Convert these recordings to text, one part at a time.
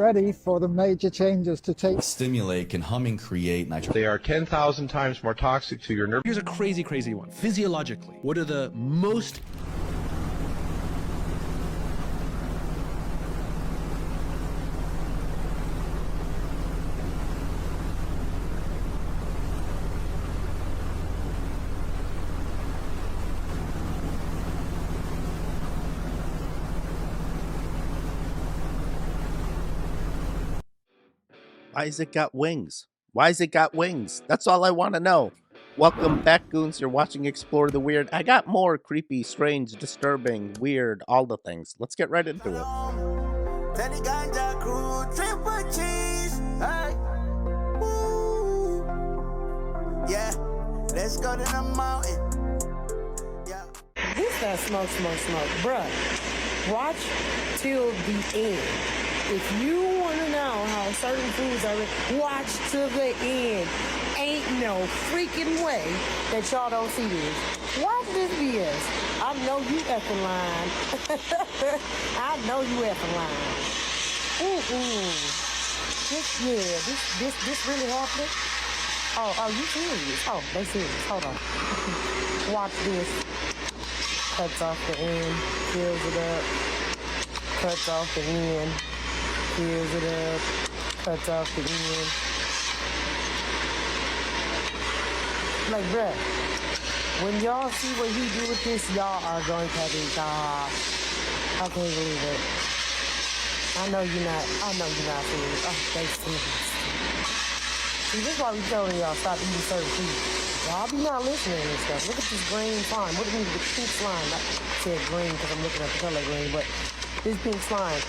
ready for the major changes to take. Stimulate can hum and create nitrogen. They are 10,000 times more toxic to your nerve. Here's a crazy one. Physiologically, what are the most Why has it got wings? Why has it got wings? That's all I want to know. Welcome back, goons. You're watching Explore the Weird. I got more creepy, strange, disturbing, weird, all the things. Let's get right into it. Yeah, let's go to the mountain. Yeah. This that smoke, bruh. Watch till the end. If you want to know how certain foods are, watch to the end. Ain't no freaking way that y'all don't see this. Watch this BS. I know you effing lying. I know you effing lying. This really happening? Oh, you serious? Oh, they serious. Hold on. Watch this. Cuts off the end, fills it up. Cuts off the end. Fills it up, cuts off the end. Like, bruh, when y'all see what he do with this, y'all are going to be, I can't believe it. I know you're not serious. Oh, they serious. See, this is why we telling y'all stop eating certain food. Y'all be not listening to this stuff. Look at this green slime. What do you mean with pink slime? I said green because I'm looking at the color green, but this pink slime.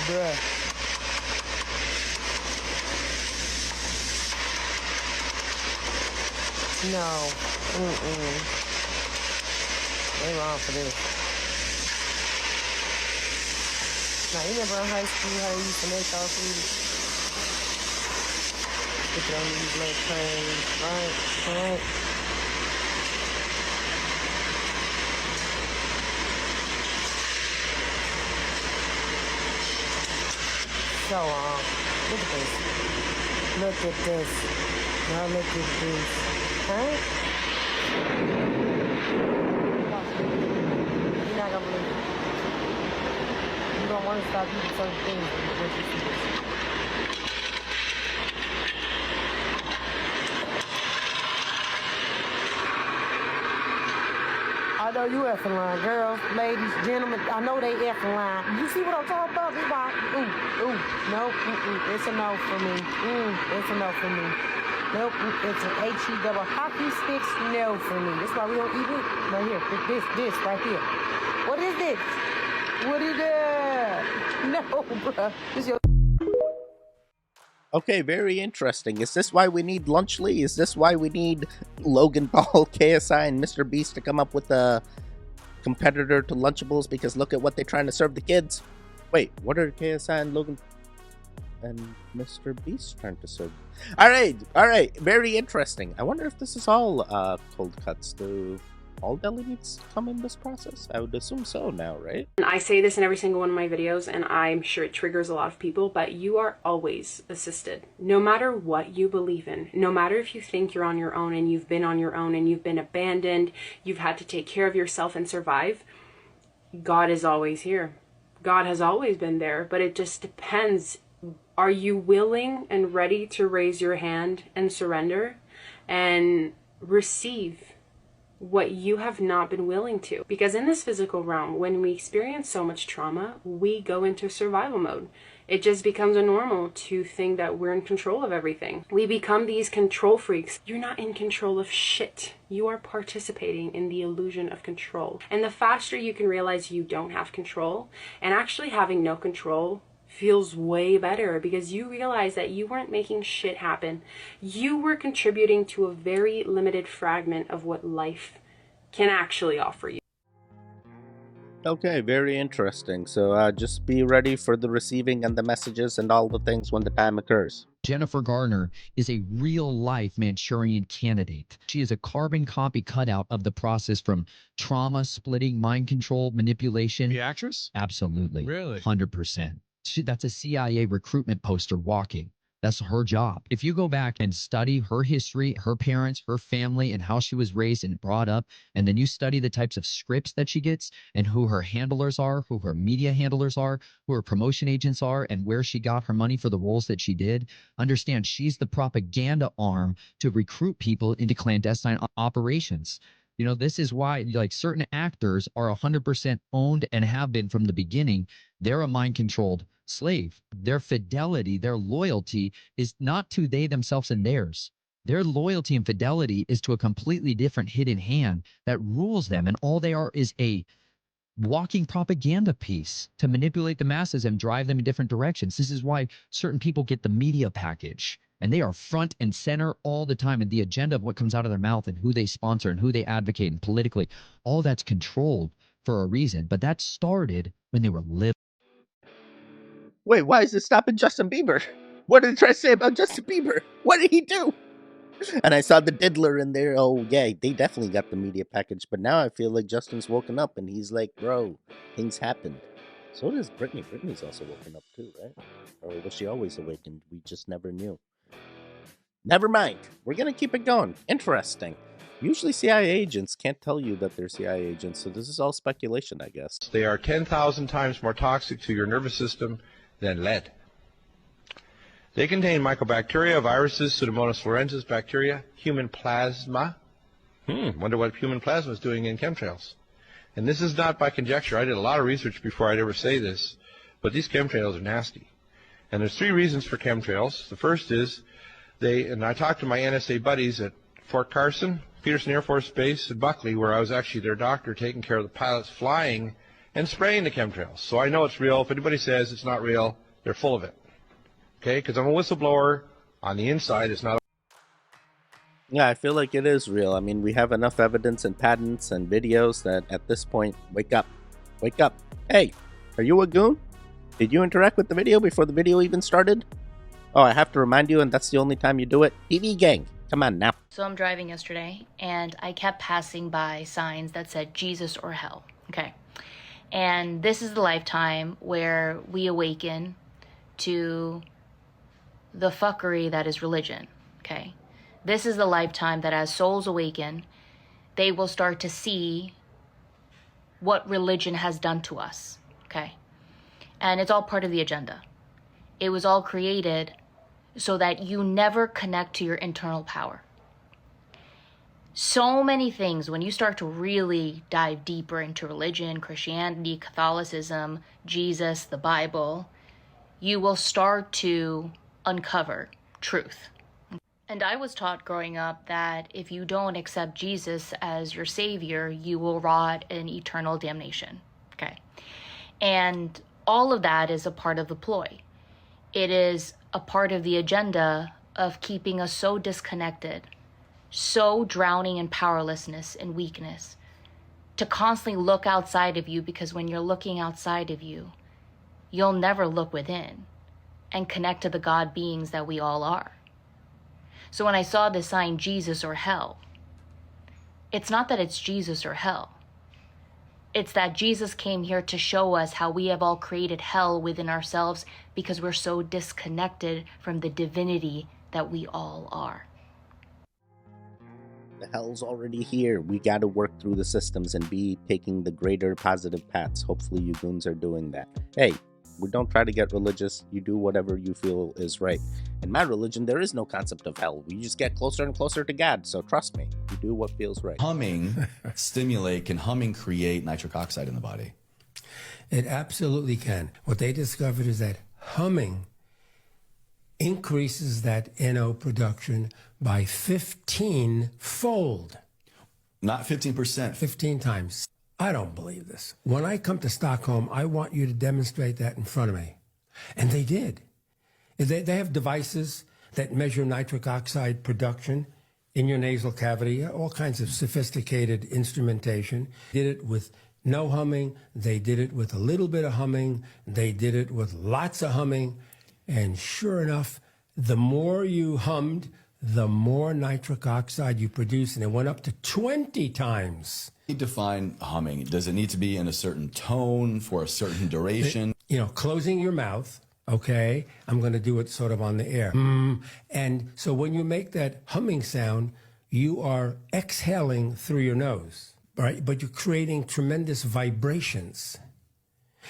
Bruh. No. They wrong for this. Now, you remember in high school how you used to make all food? Put it on these little trays, right? So, look at this. Look at this. Now look at this. Huh? You're not gonna believe it. You don't want to stop eating certain things when you see this. I know you effing lying, girls, ladies, gentlemen. I know they effing lying. You see what I'm talking about? It's like, no, it's a no for me. It's a no for me. Nope, it's an H-E double hockey sticks, no for me. That's why we don't eat it. Right here, this right here. What is this? What is that? No, bruh. This your... Okay, very interesting. Is this why we need Lunchly? Is this why we need Logan Paul, KSI, and Mr. Beast to come up with a competitor to Lunchables? Because look at what they're trying to serve the kids. Wait, what are KSI and Logan and Mr. Beast trying to serve? All right. Very interesting. I wonder if this is all cold cuts. Do all deli meats come in this process? I would assume so now, right? I say this in every single one of my videos, and I'm sure it triggers a lot of people, but you are always assisted. No matter what you believe in, no matter if you think you're on your own and you've been on your own and you've been abandoned, you've had to take care of yourself and survive, God is always here. God has always been there, but it just depends. Are you willing and ready to raise your hand and surrender and receive what you have not been willing to? Because in this physical realm, when we experience so much trauma, we go into survival mode. It just becomes a normal to think that we're in control of everything. We become these control freaks. You're not in control of shit. You are participating in the illusion of control. And the faster you can realize you don't have control, and actually having no control feels way better, because you realize that you weren't making shit happen. You were contributing to a very limited fragment of what life can actually offer you. Okay, very interesting. So just be ready for the receiving and the messages and all the things when the time occurs. Jennifer Garner is a real-life Manchurian candidate. She is a carbon copy cutout of the process from trauma, splitting, mind control, manipulation. The actress? Absolutely. Really? 100%. That's a CIA recruitment poster walking. That's her job. If you go back and study her history, her parents, her family, and how she was raised and brought up, and then you study the types of scripts that she gets and who her handlers are, who her media handlers are, who her promotion agents are, and where she got her money for the roles that she did, understand she's the propaganda arm to recruit people into clandestine operations. You know, this is why like certain actors are 100% owned and have been from the beginning. They're a mind-controlled slave. Their fidelity, their loyalty is not to they themselves and theirs. Their loyalty and fidelity is to a completely different hidden hand that rules them. And all they are is a walking propaganda piece to manipulate the masses and drive them in different directions. This is why certain people get the media package and they are front and center all the time. And the agenda of what comes out of their mouth and who they sponsor and who they advocate and politically, all that's controlled for a reason. But that started when they were living. Wait, why is it stopping Justin Bieber? What did it try to say about Justin Bieber? What did he do? And I saw the diddler in there. Oh, yeah, they definitely got the media package. But now I feel like Justin's woken up and he's like, bro, things happened. So does Britney. Britney's also woken up too, right? Or was she always awakened? We just never knew. Never mind. We're going to keep it going. Interesting. Usually CIA agents can't tell you that they're CIA agents, so this is all speculation, I guess. They are 10,000 times more toxic to your nervous system than lead. They contain mycobacteria, viruses, Pseudomonas florensis bacteria, human plasma. Wonder what human plasma is doing in chemtrails. And this is not by conjecture. I did a lot of research before I'd ever say this, but these chemtrails are nasty. And there's 3 reasons for chemtrails. The first is and I talked to my NSA buddies at Fort Carson, Peterson Air Force Base, and Buckley, where I was actually their doctor taking care of the pilots flying and spraying the chemtrails. So I know it's real. If anybody says it's not real, they're full of it. Okay? Because I'm a whistleblower. On the inside, it's not. Yeah, I feel like it is real. I mean, we have enough evidence and patents and videos that at this point, wake up. Wake up. Hey, are you a goon? Did you interact with the video before the video even started? Oh, I have to remind you, and that's the only time you do it. TV gang, come on now. So I'm driving yesterday, and I kept passing by signs that said Jesus or hell. Okay. And this is the lifetime where we awaken to the fuckery that is religion. Okay. This is the lifetime that as souls awaken, they will start to see what religion has done to us. Okay. And it's all part of the agenda. It was all created so that you never connect to your internal power. So many things, when you start to really dive deeper into religion, Christianity, Catholicism, Jesus, the Bible, you will start to uncover truth. And I was taught growing up that if you don't accept Jesus as your savior, you will rot in eternal damnation. Okay. And all of that is a part of the ploy. It is a part of the agenda of keeping us so disconnected, so drowning in powerlessness and weakness, to constantly look outside of you, because when you're looking outside of you, you'll never look within and connect to the God beings that we all are. So when I saw the sign Jesus or hell, it's not that it's Jesus or hell. It's that Jesus came here to show us how we have all created hell within ourselves because we're so disconnected from the divinity that we all are. The hell's already here. We got to work through the systems and be taking the greater positive paths. Hopefully you goons are doing that. Hey, we don't try to get religious. You do whatever you feel is right. In my religion, there is no concept of hell. We just get closer and closer to God. So trust me, you do what feels right. Humming can humming create nitric oxide in the body? It absolutely can. What they discovered is that humming increases that NO production by 15-fold. Not 15%. 15 times. I don't believe this. When I come to Stockholm, I want you to demonstrate that in front of me. And they did. They have devices that measure nitric oxide production in your nasal cavity, all kinds of sophisticated instrumentation. Did it with no humming. They did it with a little bit of humming. They did it with lots of humming. And sure enough, the more you hummed, the more nitric oxide you produce, and it went up to 20 times. Define humming. Does it need to be in a certain tone for a certain duration? Closing your mouth. Okay, I'm going to do it sort of on the air. And so when you make that humming sound, you are exhaling through your nose, right? But you're creating tremendous vibrations.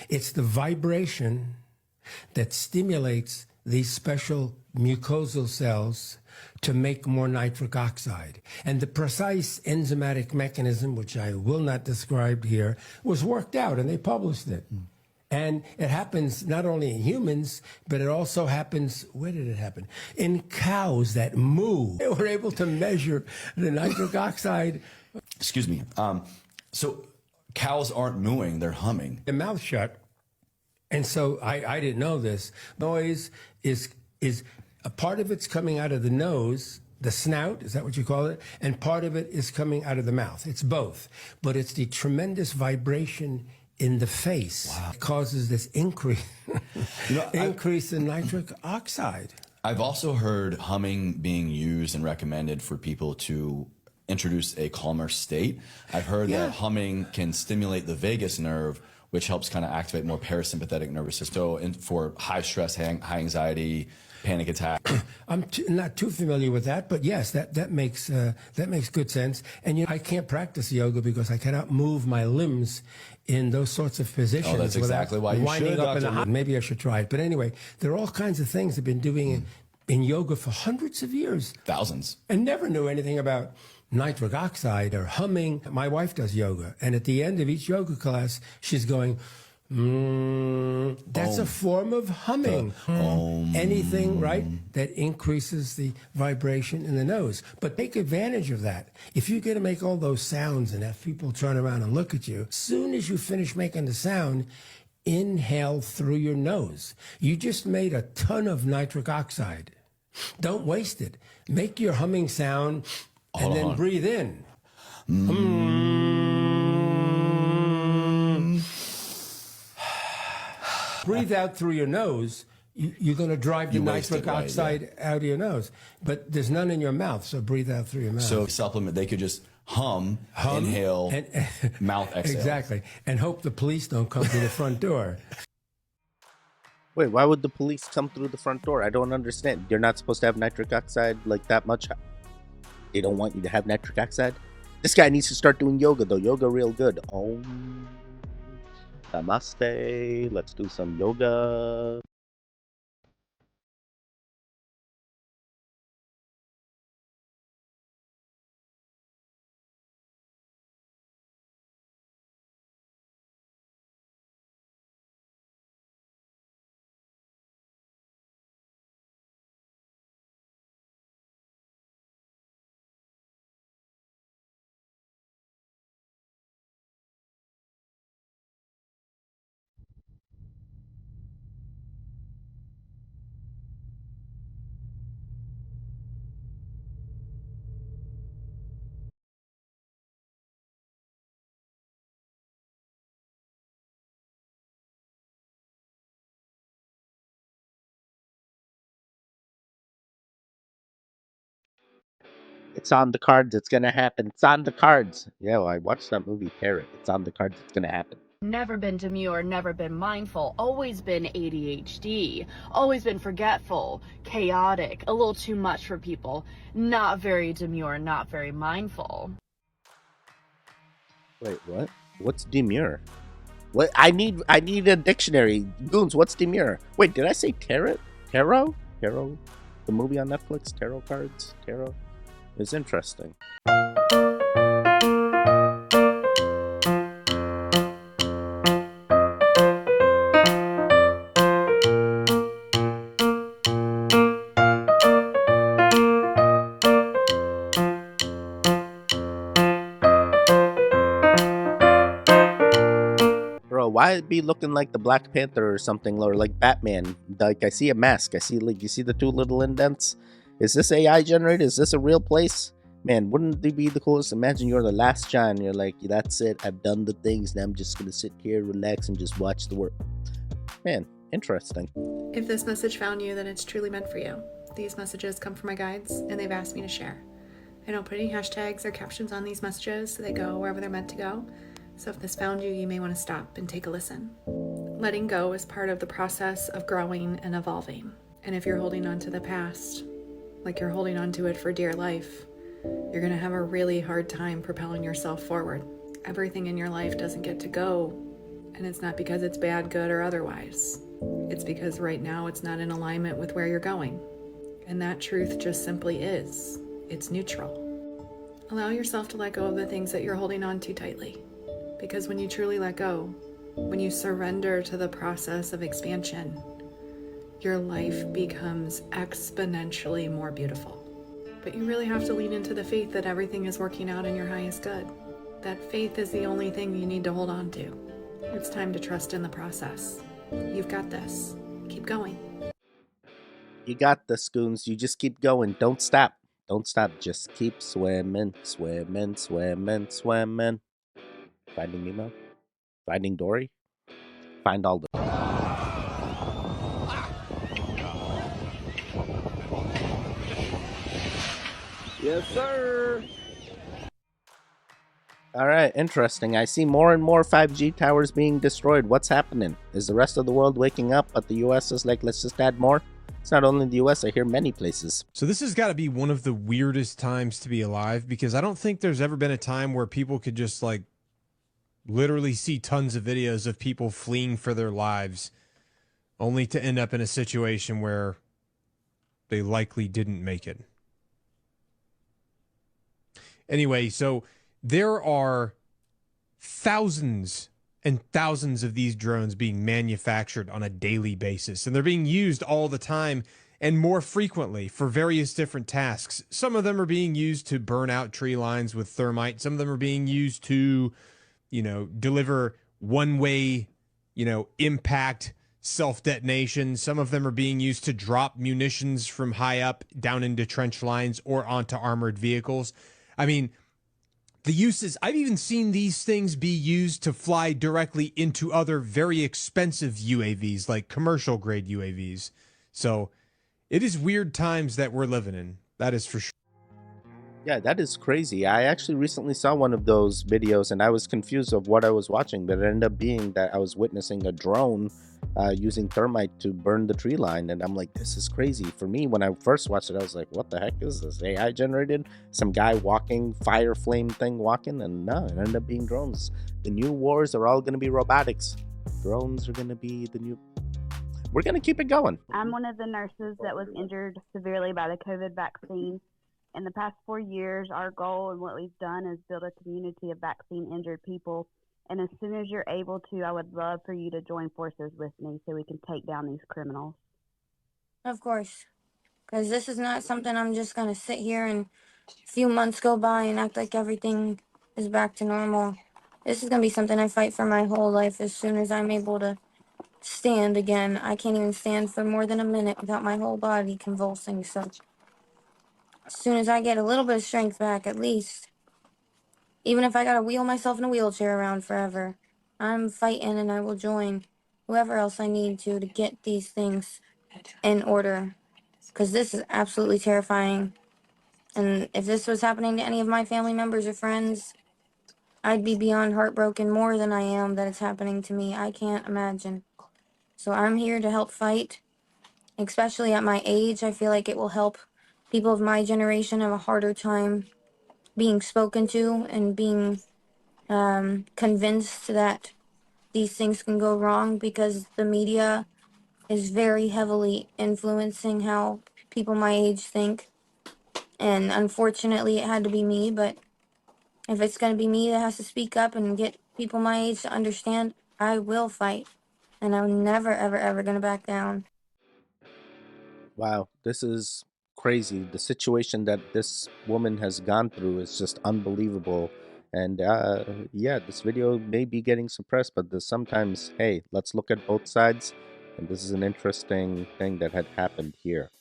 It's the vibration that stimulates these special mucosal cells to make more nitric oxide. And the precise enzymatic mechanism, which I will not describe here, was worked out, and they published it. And it happens not only in humans, but it also happens, where did it happen? In cows that moo. They were able to measure the nitric oxide. Excuse me. So cows aren't mooing, they're humming. The mouth shut. And so I didn't know this. Noise is a part of it's coming out of the nose, the snout, is that what you call it? And part of it is coming out of the mouth. It's both. But it's the tremendous vibration in the face. Wow. It causes this increase in nitric oxide. I've also heard humming being used and recommended for people to introduce a calmer state. I've heard that humming can stimulate the vagus nerve, which helps kind of activate more parasympathetic nervous system. So for high stress, high anxiety, panic attack. I'm not too familiar with that, but yes, that makes good sense. And I can't practice yoga because I cannot move my limbs in those sorts of positions. Oh, that's exactly why you should, up in maybe I should try it. But anyway, there are all kinds of things I've been doing in yoga for hundreds of years. Thousands. And never knew anything about nitric oxide or humming. My wife does yoga, and at the end of each yoga class, she's going, that's a form of humming. Anything, right, that increases the vibration in the nose. But take advantage of that. If you're going to make all those sounds and have people turn around and look at you, as soon as you finish making the sound, inhale through your nose. You just made a ton of nitric oxide. Don't waste it. Make your humming sound and then breathe in. Breathe out through your nose. You're going to drive the nitric oxide out of your nose. But there's none in your mouth, so breathe out through your mouth. So supplement, they could just hum inhale, and mouth exhale. Exactly. And hope the police don't come to the front door. Wait, why would the police come through the front door? I don't understand. You're not supposed to have nitric oxide like that much. They don't want you to have nitric oxide. This guy needs to start doing yoga, though. Yoga real good. Namaste. Let's do some yoga. It's on the cards. It's going to happen. It's on the cards. Yeah, well, I watched that movie, Parrot. It's on the cards. It's going to happen. Never been demure, never been mindful, always been ADHD, always been forgetful, chaotic, a little too much for people, not very demure, not very mindful. Wait, what? What's demure? What? I need a dictionary. Goons, what's demure? Wait, did I say tarot? Tarot? Tarot? The movie on Netflix? Tarot cards? Tarot? It's interesting. Why it be looking like the Black Panther or something, or like Batman? Like, I see a mask. I see, like, you see the two little indents? Is this AI generated? Is this a real place? Man, wouldn't it be the coolest? Imagine you're the last John. You're like, that's it. I've done the things. Now I'm just going to sit here, relax, and just watch the work. Man, interesting. If this message found you, then it's truly meant for you. these messages come from my guides, and they've asked me to share. I don't put any hashtags or captions on these messages, so they go wherever they're meant to go. So if this found you, you may want to stop and take a listen. Letting go is part of the process of growing and evolving. And if you're holding on to the past, like you're holding on to it for dear life, you're going to have a really hard time propelling yourself forward. Everything in your life doesn't get to go, and it's not because it's bad, good, or otherwise. It's because right now it's not in alignment with where you're going. And that truth just simply is. It's neutral. Allow yourself to let go of the things that you're holding on to tightly. Because when you truly let go, when you surrender to the process of expansion, your life becomes exponentially more beautiful. But you really have to lean into the faith that everything is working out in your highest good. That faith is the only thing you need to hold on to. It's time to trust in the process. You've got this. Keep going. You got this, Goons. You just keep going. Don't stop. Don't stop. Just keep swimming, swimming, swimming, swimming. Finding Nemo? Finding Dory? Find all the... Yes, sir. All right, interesting. I see more and more 5G towers being destroyed. What's happening? Is the rest of the world waking up, but the US is like, let's just add more? It's not only the US, I hear many places. So this has got to be one of the weirdest times to be alive, because I don't think there's ever been a time where people could just like literally see tons of videos of people fleeing for their lives only to end up in a situation where they likely didn't make it. Anyway, so there are thousands and thousands of these drones being manufactured on a daily basis, and they're being used all the time and more frequently for various different tasks. Some of them are being used to burn out tree lines with thermite. Some of them are being used to, deliver one-way, impact self-detonation. Some of them are being used to drop munitions from high up down into trench lines or onto armored vehicles. I mean, the uses, I've even seen these things be used to fly directly into other very expensive UAVs, like commercial grade UAVs. So it is weird times that we're living in. That is for sure. Yeah, that is crazy. I actually recently saw one of those videos and I was confused of what I was watching, but it ended up being that I was witnessing a drone using thermite to burn the tree line, and I'm like, this is crazy. For me, when I first watched it, I was like, what the heck is this? AI generated? Some guy walking, fire flame thing walking? And no, it ended up being drones. The new wars are all going to be robotics. Drones are going to be the new... We're going to keep it going. I'm one of the nurses that was injured severely by the COVID vaccine. In the past 4 years, our goal and what we've done is build a community of vaccine-injured people. And as soon as you're able to, I would love for you to join forces with me so we can take down these criminals. Of course. Because this is not something I'm just going to sit here and a few months go by and act like everything is back to normal. This is going to be something I fight for my whole life as soon as I'm able to stand again. I can't even stand for more than a minute without my whole body convulsing. So as soon as I get a little bit of strength back, at least, even if I got to wheel myself in a wheelchair around forever, I'm fighting and I will join whoever else I need to get these things in order. Because this is absolutely terrifying. And if this was happening to any of my family members or friends, I'd be beyond heartbroken more than I am that it's happening to me. I can't imagine. So I'm here to help fight. Especially at my age, I feel like it will help people of my generation have a harder time being spoken to and being convinced that these things can go wrong, because the media is very heavily influencing how people my age think. And unfortunately, it had to be me, but if it's going to be me that has to speak up and get people my age to understand, I will fight. And I'm never, ever, ever going to back down. Wow, this is crazy. The situation that this woman has gone through is just unbelievable. And yeah, this video may be getting suppressed, but there's sometimes, hey, let's look at both sides. And this is an interesting thing that had happened here.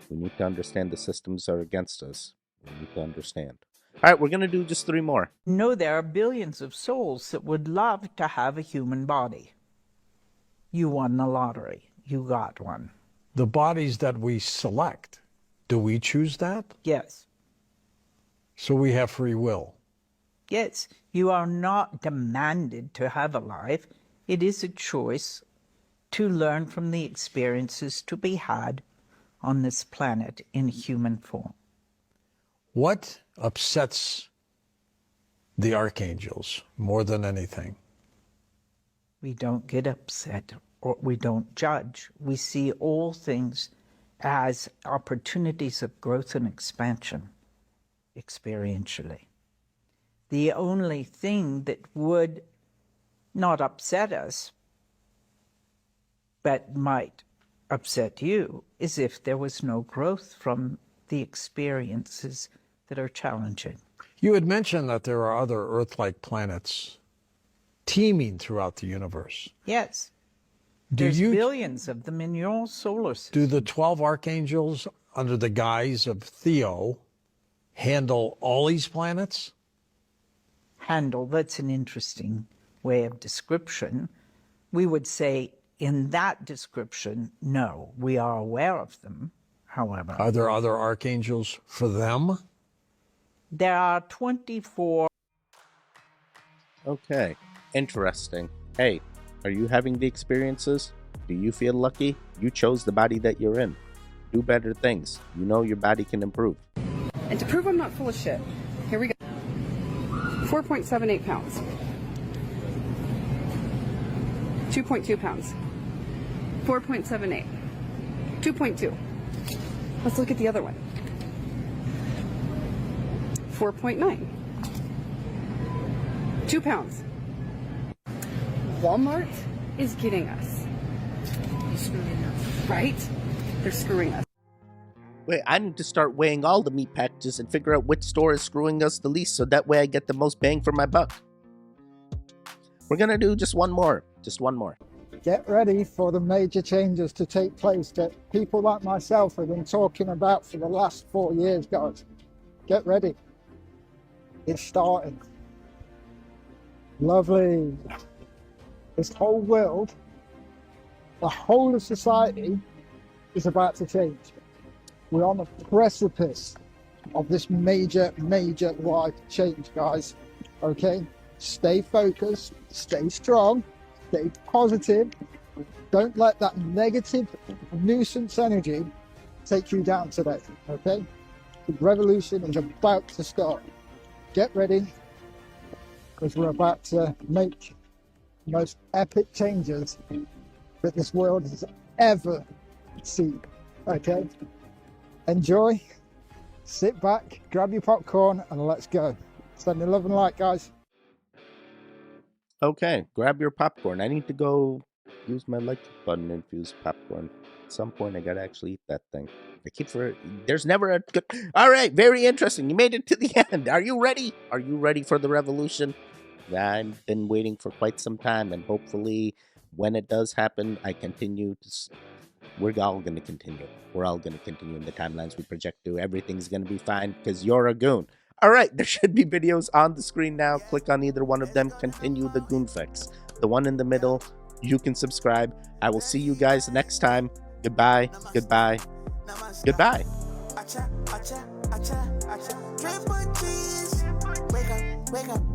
We need to understand the systems are against us. We need to understand. All right, we're going to do just 3 more. No, there are billions of souls that would love to have a human body. You won the lottery. You got one. The bodies that we select Do we choose that? Yes. So we have free will. Yes, you are not demanded to have a life. It is a choice to learn from the experiences to be had on this planet in human form. What upsets the archangels more than anything? We don't get upset or we don't judge. We see all things as opportunities of growth and expansion experientially. The only thing that would not upset us, but might upset you, is if there was no growth from the experiences that are challenging. You had mentioned that there are other Earth-like planets teeming throughout the universe. Yes. There's billions of them in your solar system. Do the 12 archangels, under the guise of Theo, handle all these planets? Handle, that's an interesting way of description. We would say in that description, no, we are aware of them, however. Are there other archangels for them? There are 24. Okay, interesting. Hey, are you having the experiences? Do you feel lucky? You chose the body that you're in. Do better things. You know your body can improve. And to prove I'm not full of shit, here we go. 4.78 pounds. 2.2 pounds. 4.78. 2.2. Let's look at the other one. 4.9. 2 pounds. Walmart is getting us. You're screwing us. Right? They're screwing us. Wait, I need to start weighing all the meat packages and figure out which store is screwing us the least so that way I get the most bang for my buck. We're gonna do just one more. Just one more. Get ready for the major changes to take place that people like myself have been talking about for the last 4 years, guys. Get ready. It's starting. Lovely. This whole world, the whole of society is about to change. We're on the precipice of this major life change, guys. Okay? Stay focused, stay strong, stay positive. Don't let that negative nuisance energy take you down today, okay? The revolution is about to start. Get ready, because we're about to make the most epic changes that this world has ever seen, okay? Enjoy, sit back, grab your popcorn, and let's go. Sending love and light, guys. Okay, grab your popcorn. I need to go use my like button infused popcorn. At some point, I gotta actually eat that thing. I keep there's never a good. All right, very interesting. You made it to the end. Are you ready? Are you ready for the revolution? I've been waiting for quite some time, and hopefully, when it does happen, I continue to. We're all going to continue. We're all going to continue in the timelines we project to. Everything's going to be fine because you're a goon. All right, there should be videos on the screen now. Click on either one of them. Continue the goon fix. The one in the middle, you can subscribe. I will see you guys next time. Goodbye, goodbye, goodbye. Triple G's. Wake up, wake up.